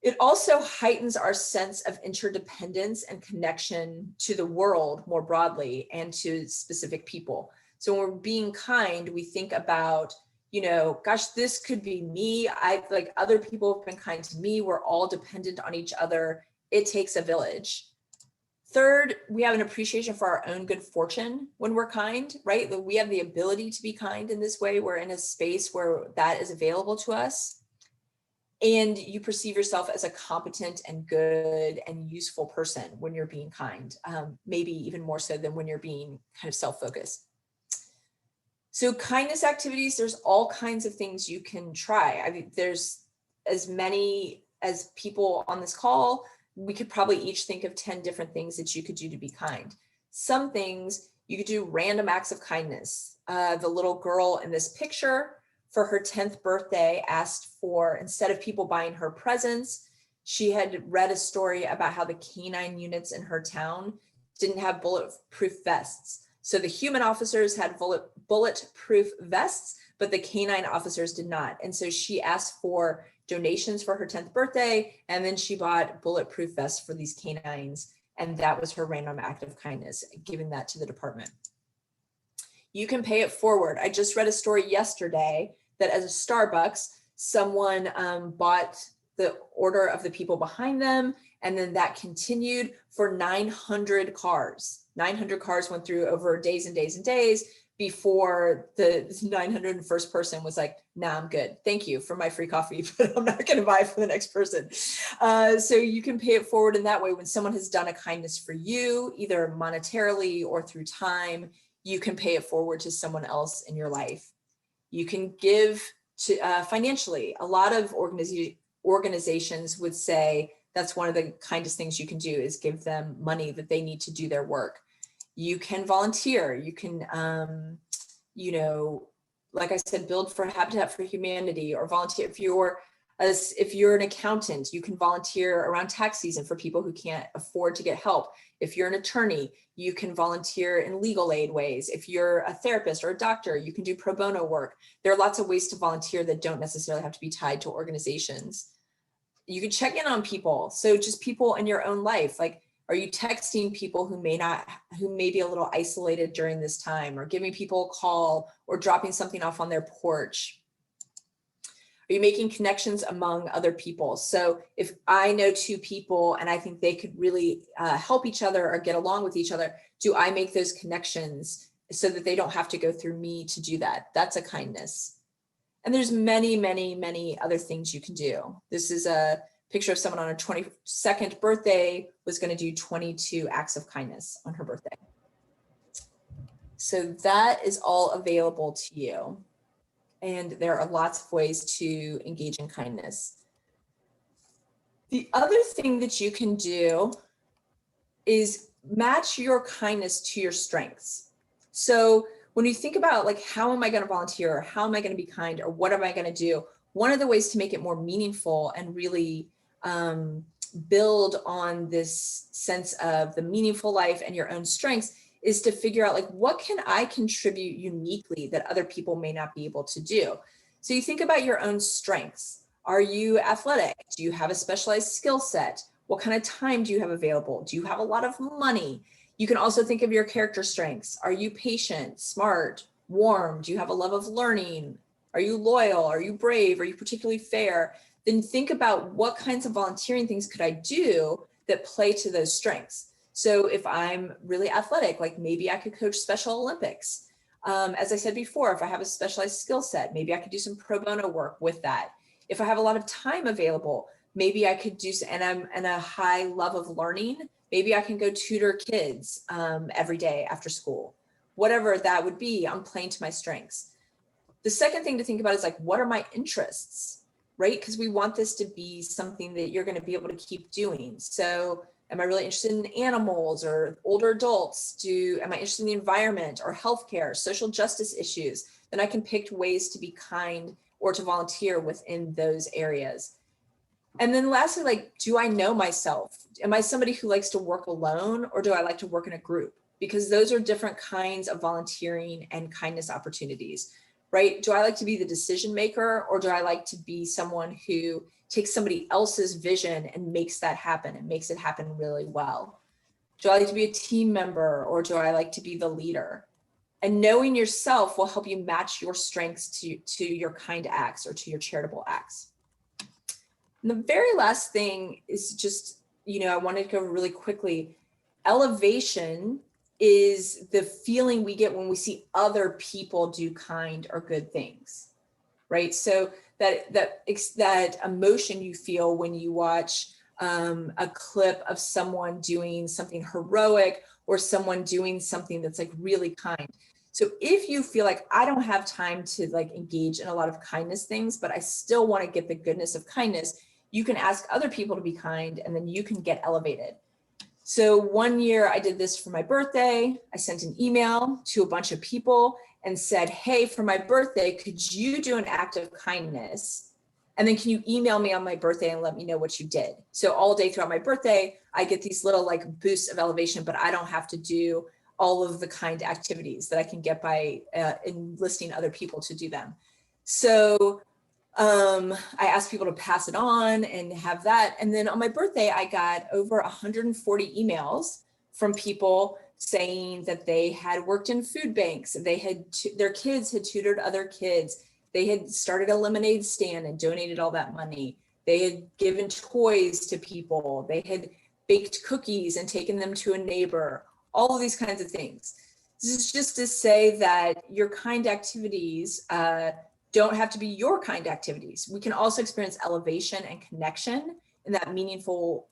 It also heightens our sense of interdependence and connection to the world more broadly and to specific people. So when we're being kind, we think about, gosh, this could be me. Like other people have been kind to me. We're all dependent on each other. It takes a village. Third, we have an appreciation for our own good fortune when we're kind, right? That we have the ability to be kind in this way. We're in a space where that is available to us. And you perceive yourself as a competent and good and useful person when you're being kind, maybe even more so than when you're being kind of self-focused. So kindness activities, there's all kinds of things you can try. I mean, there's as many as people on this call. We could probably each think of 10 different things that you could do to be kind. Some things you could do random acts of kindness. The little girl in this picture, for her 10th birthday, asked for, instead of people buying her presents, she had read a story about how the canine units in her town didn't have bulletproof vests. So the human officers had bulletproof vests, but the canine officers did not. And so she asked for donations for her 10th birthday, and then she bought bulletproof vests for these canines. And that was her random act of kindness, giving that to the department. You can pay it forward. I just read a story yesterday that as a Starbucks, someone bought the order of the people behind them, and then that continued for 900 cars. 900 cars went through over days and days and days before the 901st person was like, nah, I'm good. Thank you for my free coffee, but I'm not going to buy it for the next person. So you can pay it forward in that way. When someone has done a kindness for you, either monetarily or through time, you can pay it forward to someone else in your life. You can give to financially. A lot of organizations would say that's one of the kindest things you can do is give them money that they need to do their work. You can volunteer. You can, like I said, build for Habitat for Humanity, or volunteer. If you're an accountant, you can volunteer around tax season for people who can't afford to get help. If you're an attorney, you can volunteer in legal aid ways. If you're a therapist or a doctor, you can do pro bono work. There are lots of ways to volunteer that don't necessarily have to be tied to organizations. You can check in on people. So just people in your own life, like, are you texting people who may be a little isolated during this time, or giving people a call, or dropping something off on their porch? Are you making connections among other people? So if I know 2 people and I think they could really help each other or get along with each other, do I make those connections so that they don't have to go through me to do that? That's a kindness. And there's many, many, many other things you can do. This is a picture of someone on her 22nd birthday was going to do 22 acts of kindness on her birthday. So that is all available to you. And there are lots of ways to engage in kindness. The other thing that you can do is match your kindness to your strengths. So when you think about like, how am I going to volunteer? Or how am I going to be kind? Or what am I going to do? One of the ways to make it more meaningful and really build on this sense of the meaningful life and your own strengths is to figure out like, what can I contribute uniquely that other people may not be able to do? So you think about your own strengths. Are you athletic? Do you have a specialized skill set? What kind of time do you have available? Do you have a lot of money? You can also think of your character strengths. Are you patient, smart, warm? Do you have a love of learning? Are you loyal? Are you brave? Are you particularly fair? Then think about what kinds of volunteering things could I do that play to those strengths. So if I'm really athletic, like maybe I could coach Special Olympics. As I said before, if I have a specialized skill set, maybe I could do some pro bono work with that. If I have a lot of time available, maybe I could do, and I'm in a high love of learning, maybe I can go tutor kids every day after school. Whatever that would be, I'm playing to my strengths. The second thing to think about is like, what are my interests, right? Because we want this to be something that you're going to be able to keep doing. So am I really interested in animals or older adults? Am I interested in the environment or healthcare, social justice issues? Then I can pick ways to be kind or to volunteer within those areas. And then lastly, like, do I know myself? Am I somebody who likes to work alone, or do I like to work in a group? Because those are different kinds of volunteering and kindness opportunities, right? Do I like to be the decision maker, or do I like to be someone who takes somebody else's vision and makes that happen and makes it happen really well? Do I like to be a team member, or do I like to be the leader? And knowing yourself will help you match your strengths to your kind acts or to your charitable acts. And the very last thing is just, I wanted to go really quickly. Elevation is the feeling we get when we see other people do kind or good things, right? So that emotion you feel when you watch a clip of someone doing something heroic or someone doing something that's like really kind. So if you feel like I don't have time to like engage in a lot of kindness things, but I still want to get the goodness of kindness, you can ask other people to be kind, and then you can get elevated. So one year I did this for my birthday. I sent an email to a bunch of people and said, hey, for my birthday, could you do an act of kindness? And then can you email me on my birthday and let me know what you did? So all day throughout my birthday, I get these little like boosts of elevation, but I don't have to do all of the kind activities that I can get by enlisting other people to do them. So I asked people to pass it on and have that. And then on my birthday, I got over 140 emails from people saying that they had worked in food banks. They had, their kids had tutored other kids. They had started a lemonade stand and donated all that money. They had given toys to people. They had baked cookies and taken them to a neighbor, all of these kinds of things. This is just to say that your kind activities, don't have to be your kind activities. We can also experience elevation and connection in that meaningful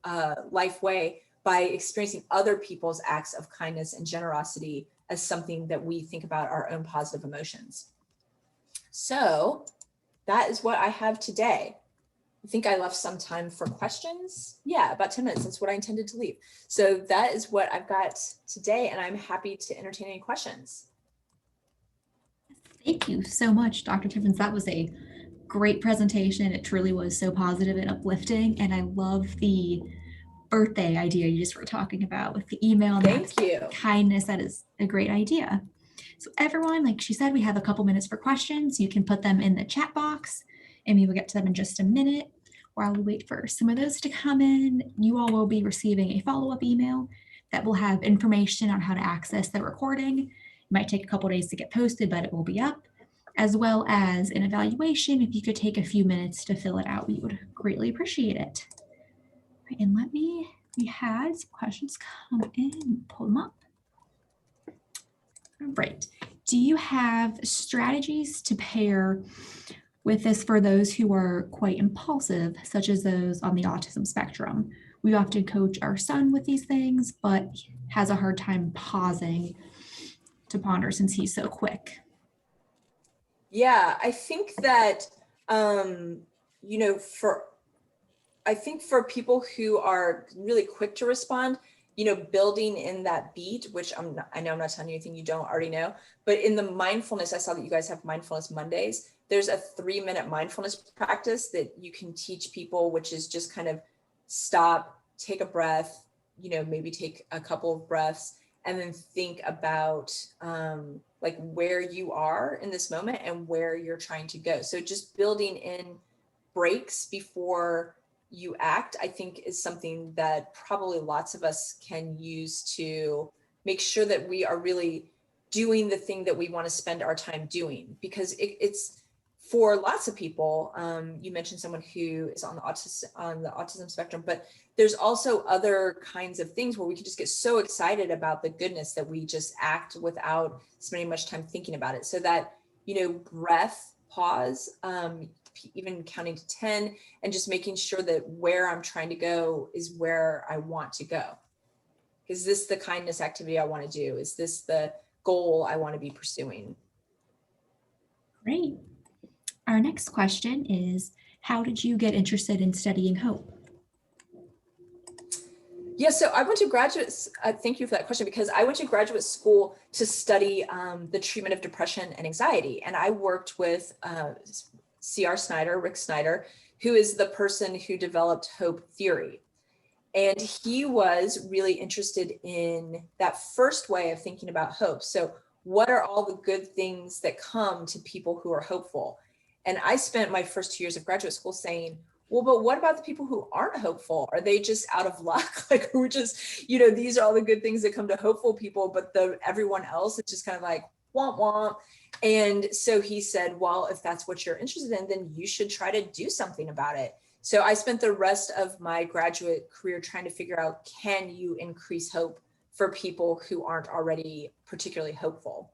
life way by experiencing other people's acts of kindness and generosity as something that we think about our own positive emotions. So that is what I have today. I think I left some time for questions. Yeah, about 10 minutes. That's what I intended to leave. So that is what I've got today, and I'm happy to entertain any questions. Thank you so much, Dr. Tiffins. That was a great presentation. It truly was so positive and uplifting. And I love the birthday idea you just were talking about with the email and Thank you. kindness. That is a great idea. So everyone, like she said, we have a couple minutes for questions. You can put them in the chat box and we will get to them in just a minute. While we wait for some of those to come in, you all will be receiving a follow-up email that will have information on how to access the recording. It might take a couple days to get posted, but it will be up, as well as an evaluation. If you could take a few minutes to fill it out, we would greatly appreciate it. Right, and we had some questions come in, pull them up. All right. Do you have strategies to pair with this for those who are quite impulsive, such as those on the autism spectrum. We often coach our son with these things, but has a hard time pausing to ponder since he's so quick. Yeah, I think that, you know, I think for people who are really quick to respond, you know, building in that beat, which I know I'm not telling you anything you don't already know, but in the mindfulness, I saw that you guys have mindfulness Mondays. There's a 3-minute mindfulness practice that you can teach people, which is just kind of stop, take a breath, you know, maybe take a couple of breaths, and then think about like where you are in this moment and where you're trying to go. So just building in breaks before you act, I think, is something that probably lots of us can use to make sure that we are really doing the thing that we want to spend our time doing, because it's for lots of people. You mentioned someone who is on the autism spectrum, but there's also other kinds of things where we can just get so excited about the goodness that we just act without spending much time thinking about it. So that, you know, breath, pause, even counting to 10, and just making sure that where I'm trying to go is where I want to go. Is this the kindness activity I want to do? Is this the goal I want to be pursuing? Great. Our next question is, how did you get interested in studying hope? Yeah, so I went to thank you for that question, because I went to graduate school to study the treatment of depression and anxiety. And I worked with Rick Snyder, who is the person who developed hope theory. And he was really interested in that first way of thinking about hope. So what are all the good things that come to people who are hopeful? And I spent my first 2 years of graduate school saying, well, but what about the people who aren't hopeful? Are they just out of luck? Like, we're just, you know, these are all the good things that come to hopeful people, but everyone else is just kind of like womp womp. And so he said, well, if that's what you're interested in, then you should try to do something about it. So I spent the rest of my graduate career trying to figure out, can you increase hope for people who aren't already particularly hopeful?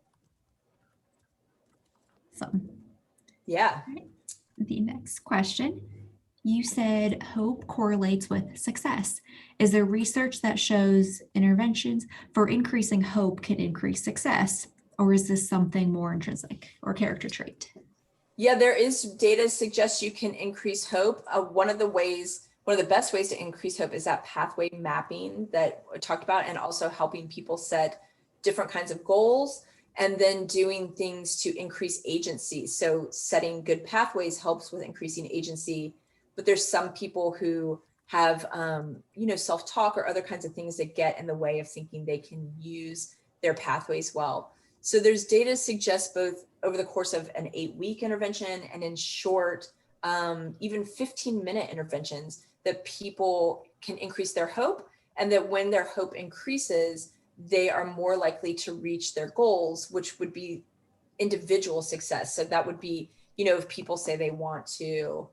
Awesome. Yeah. All right. The next question. You said hope correlates with success. Is there research that shows interventions for increasing hope can increase success? Or is this something more intrinsic or character trait? Yeah, there is data suggests you can increase hope. One of the best ways to increase hope is that pathway mapping that I talked about, and also helping people set different kinds of goals and then doing things to increase agency. So setting good pathways helps with increasing agency. But there's some people who have, you know, self-talk or other kinds of things that get in the way of thinking they can use their pathways well. So there's data suggests both over the course of an 8-week intervention and in short, even 15-minute interventions, that people can increase their hope, and that when their hope increases, they are more likely to reach their goals, which would be individual success. So that would be, you know, if people say they want to,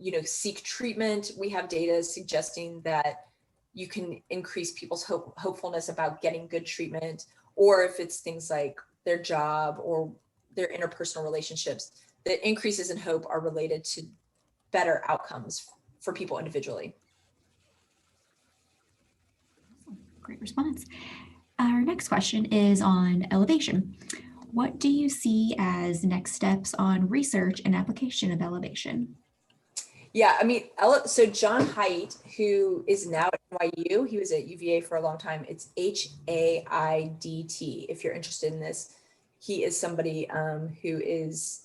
you know, seek treatment, we have data suggesting that you can increase people's hopefulness about getting good treatment. Or if it's things like their job or their interpersonal relationships, the increases in hope are related to better outcomes for people individually. Great response. Our next question is on elevation. What do you see as next steps on research and application of elevation? Yeah, I mean, so John Haidt, who is now at NYU, he was at UVA for a long time. It's Haidt. If you're interested in this, he is somebody who is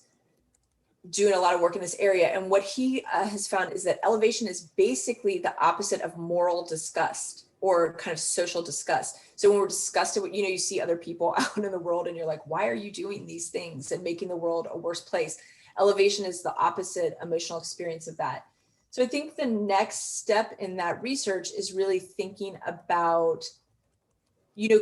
doing a lot of work in this area. And what he has found is that elevation is basically the opposite of moral disgust or kind of social disgust. So when we're disgusted, you know, you see other people out in the world and you're like, why are you doing these things and making the world a worse place? Elevation is the opposite emotional experience of that. So I think the next step in that research is really thinking about, you know,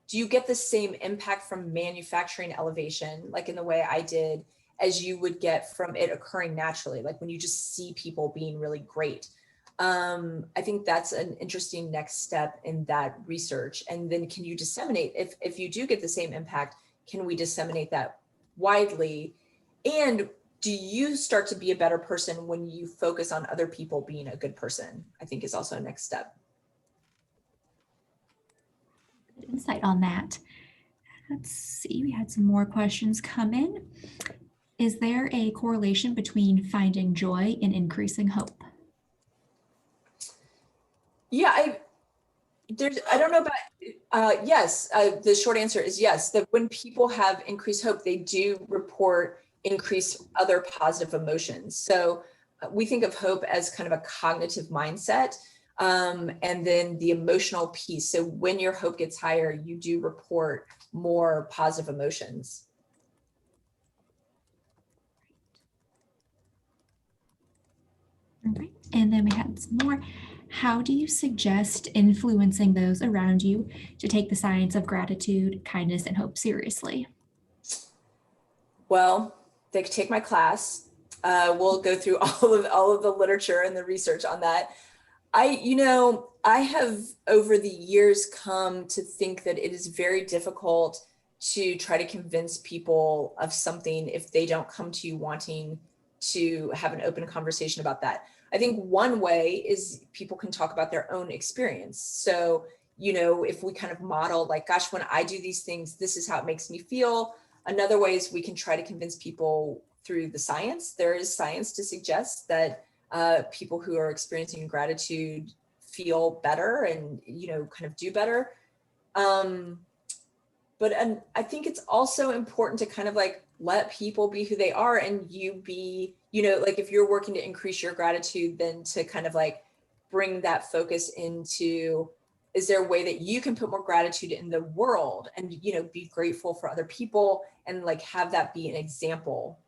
do you get the same impact from manufacturing elevation, like in the way I did, as you would get from it occurring naturally, like when you just see people being really great? I think that's an interesting next step in that research. And then can you disseminate, if you do get the same impact, can we disseminate that widely? And do you start to be a better person when you focus on other people being a good person? I think is also a next step. Good insight on that. Let's see, we had some more questions come in. Is there a correlation between finding joy and increasing hope? Yeah, I don't know about, yes, the short answer is yes, that when people have increased hope, they do report increased other positive emotions. So we think of hope as kind of a cognitive mindset, and then the emotional piece. So when your hope gets higher, you do report more positive emotions. All right, and then we had some more. How do you suggest influencing those around you to take the science of gratitude, kindness, and hope seriously? Well, they could take my class. We'll go through all of the literature and the research on that. I have over the years come to think that it is very difficult to try to convince people of something if they don't come to you wanting to have an open conversation about that. I think one way is people can talk about their own experience. So, if we kind of model like, gosh, when I do these things, this is how it makes me feel. Another way is we can try to convince people through the science. There is science to suggest that people who are experiencing gratitude feel better and kind of do better. But I think it's also important to kind of like let people be who they are, and you be, like if you're working to increase your gratitude, then to kind of like bring that focus into, is there a way that you can put more gratitude in the world and be grateful for other people and like have that be an example,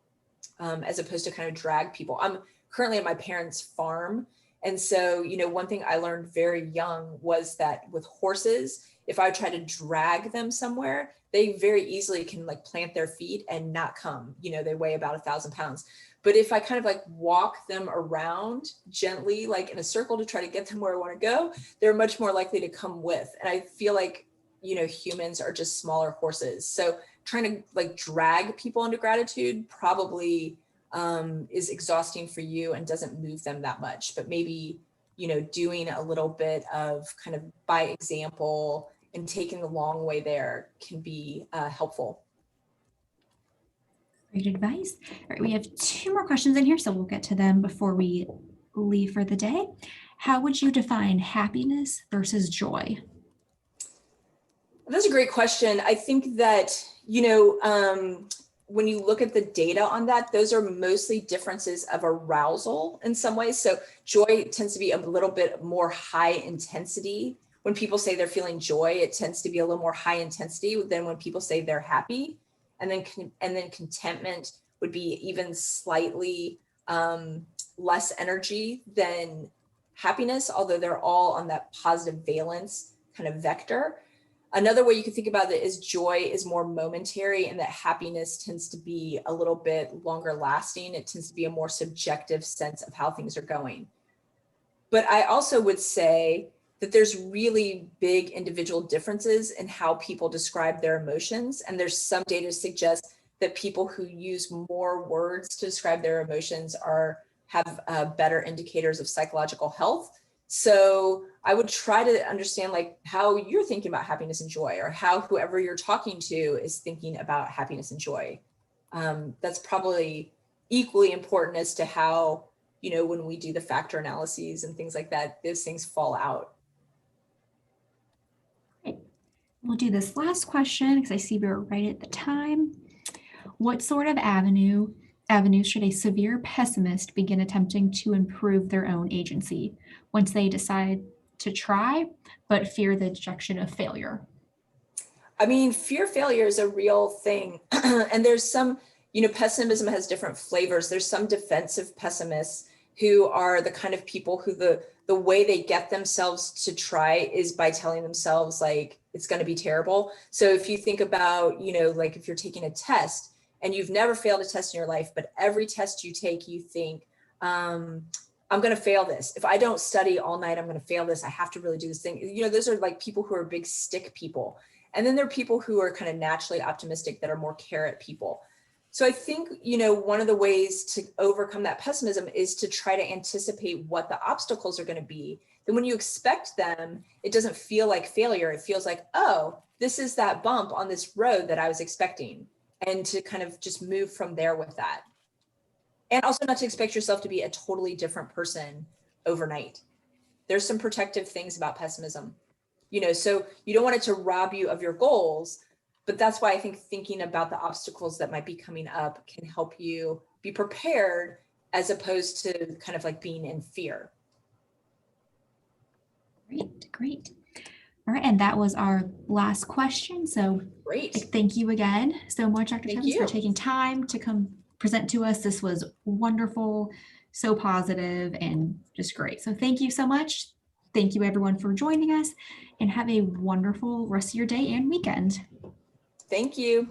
as opposed to kind of drag people. I'm currently at my parents' farm. And so, one thing I learned very young was that with horses, if I try to drag them somewhere, they very easily can like plant their feet and not come. They weigh about 1,000 pounds. But if I kind of like walk them around gently, like in a circle to try to get them where I want to go, they're much more likely to come with. And I feel like, humans are just smaller horses. So trying to like drag people into gratitude probably is exhausting for you and doesn't move them that much. But maybe, doing a little bit of kind of by example and taking the long way there can be helpful. Great advice. All right, we have two more questions in here, so we'll get to them before we leave for the day. How would you define happiness versus joy? That's a great question. I think that, when you look at the data on that, those are mostly differences of arousal in some ways. So joy tends to be a little bit more high intensity. When people say they're feeling joy, it tends to be a little more high intensity than when people say they're happy. And then contentment would be even slightly less energy than happiness, although they're all on that positive valence kind of vector. Another way you can think about it is joy is more momentary and that happiness tends to be a little bit longer lasting. It tends to be a more subjective sense of how things are going. But I also would say that there's really big individual differences in how people describe their emotions. And there's some data to suggest that people who use more words to describe their emotions have better indicators of psychological health. So I would try to understand like how you're thinking about happiness and joy, or how whoever you're talking to is thinking about happiness and joy. That's probably equally important as to how, when we do the factor analyses and things like that, those things fall out. Okay. We'll do this last question because I see we're right at the time. What sort of avenues should a severe pessimist begin attempting to improve their own agency once they decide to try, but fear the dejection of failure? I mean, fear failure is a real thing. And there's some, pessimism has different flavors. There's some defensive pessimists who are the kind of people who the way they get themselves to try is by telling themselves like it's going to be terrible. So if you think about, like if you're taking a test and you've never failed a test in your life, but every test you take, you think, I'm going to fail this. If I don't study all night, I'm going to fail this. I have to really do this thing. Those are like people who are big stick people. And then there are people who are kind of naturally optimistic that are more carrot people. So I think, one of the ways to overcome that pessimism is to try to anticipate what the obstacles are going to be. Then when you expect them, it doesn't feel like failure. It feels like, oh, this is that bump on this road that I was expecting. And to kind of just move from there with that. And also not to expect yourself to be a totally different person overnight. There's some protective things about pessimism, so you don't want it to rob you of your goals. But that's why I think thinking about the obstacles that might be coming up can help you be prepared as opposed to kind of like being in fear. Great, great. All right, and that was our last question. So Great. Thank you again so much, Dr. Thank Timmons, you. for taking time to come present to us. This was wonderful, so positive, and just great. So thank you so much. Thank you everyone for joining us, and have a wonderful rest of your day and weekend. Thank you.